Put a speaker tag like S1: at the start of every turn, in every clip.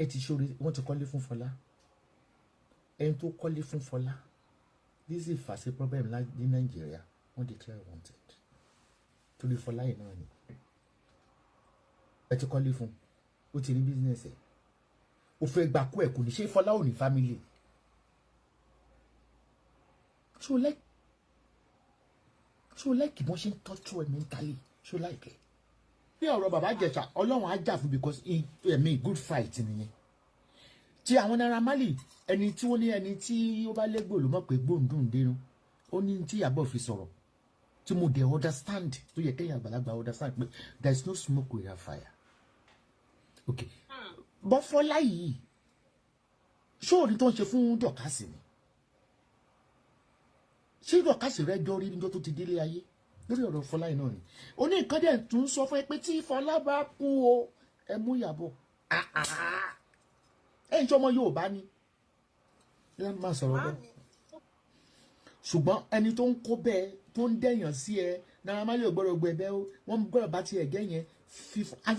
S1: ẹ ti ṣoore wọ́n ti kọ́lé fún Fola ẹni tó kọ́lé fún Fola Lizzy fàṣẹ problem ní Nàìjíríà wọ́n declare wanted torí Fola yìí náà ni ẹ ti kọ́lé fún ó ti ní business ẹ̀ ó fẹ́ gbà kú ẹ̀ kò ní ṣe Fola ò ní family ṣó like bọ́n ṣe ń tọ́jú ẹ̀ mentally ṣó like ẹ̀ bí ọ̀rọ̀ bàbá Ìjẹ̀ṣà Ọlọ́run á jà fún because ẹ̀mí good fight nìyẹn tí àwọn Naira Marley ẹni tí wọ́n ní ẹni tí ó bá légbò ló mọ̀ pé gbòǹdùn dénú ó ní tí Ìyábọ̀ fi sọ̀rọ̀ tí mo dẹ̀ understand tó yẹ kéèyàn àgbàlagbà understand pé there is no smoke without fire okay bọ́ Fola yìí ṣóòrí tó ń ṣe fún Dọ̀kásì ni ṣé Dọ̀kásì rẹ jọ rí níjọ́ tó ti délé ayé lórí ọ̀rọ̀ Fola yìí náà ni ó ní nǹkan dẹ̀ tún sọ fún ẹ pé tí Fola bá kú o ẹ mú Ìyábọ̀ ẹ ń ṣọmọ Yorùbá ni ẹ máa sọ̀rọ̀ bẹ́ẹ̀ ṣùgbọ́n ẹni tó ń kó bẹ́ẹ̀ tó ń dẹ̀yàn sí ẹ Naira Marley ò gbọ́dọ̀ gbẹ bẹ́ẹ̀ o wọ́n gbọ́dọ̀ bá ti ẹ̀gẹ́ yẹn fífọ́ and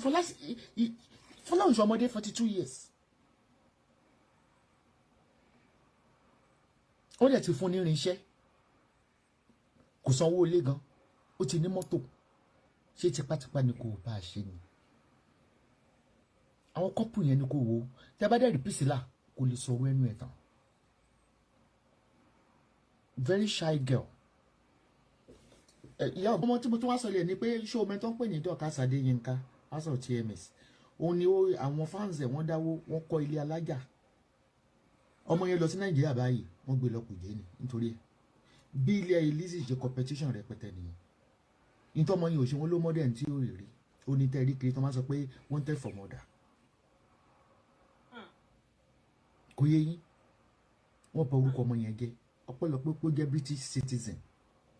S1: Fola ń ṣọmọdé 42 years ó dẹ̀ ti fún ní irinṣẹ́ kò sanwó ilé gan ó ti ní mọ́tò ṣé tipátipá ni kò bá a ṣe ni àwọn kọ́pù yẹn ni kò wo tí a bá dẹ̀ rí Priscilla kò lè sọ̀rọ̀ ẹnu ẹ̀ tán very shy girl ìyá ọmọ tí mo tún wá sọ lẹ̀ ni pé ṣé omi tó ń pè ní Dọ̀kásì Adéyínká aṣọ TMS òun ni àwọn fans ẹ̀ wọ́n dáwó wọ́n kọ́ ilé alájà ọmọ yẹn lọ sí Nàìjíríà báyìí wọ́n gbé lọ Kùjẹ́ ni nítorí ẹ̀ bí ilé ayé Lizzy ṣe competition rẹpẹtẹ nìyẹn nítorí ọmọ yẹn ò ṣe wọn ló modern tí ó rí rí ó ní tẹ́rí kiri tó máa sọ pé wanted for murder kò yé yín wọ́n bọ orúkọ ọmọ yẹn jẹ́ ọpẹ́lọpẹ́ pé ó jẹ́ British citizen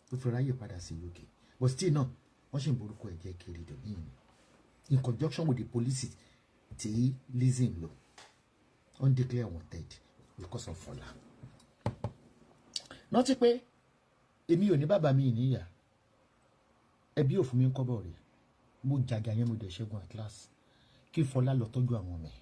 S1: tó fi ráyè padà sí UK but still náà wọ́n ṣì ń borúkọ ẹ̀ jẹ́ kiri dò níyìn in conjunction with the police tí Lizzy ń lò on declare wanted because of Fola rántí pé èmi ò ní bàbá mi ìníyà ẹbí ò fún mi ń kọ́bọ̀ rẹ̀ mo jàjà yẹn mo dẹ̀ ṣẹ́gun at last kí Fola lọ tọ́jú àwọn ọmọ ẹ̀.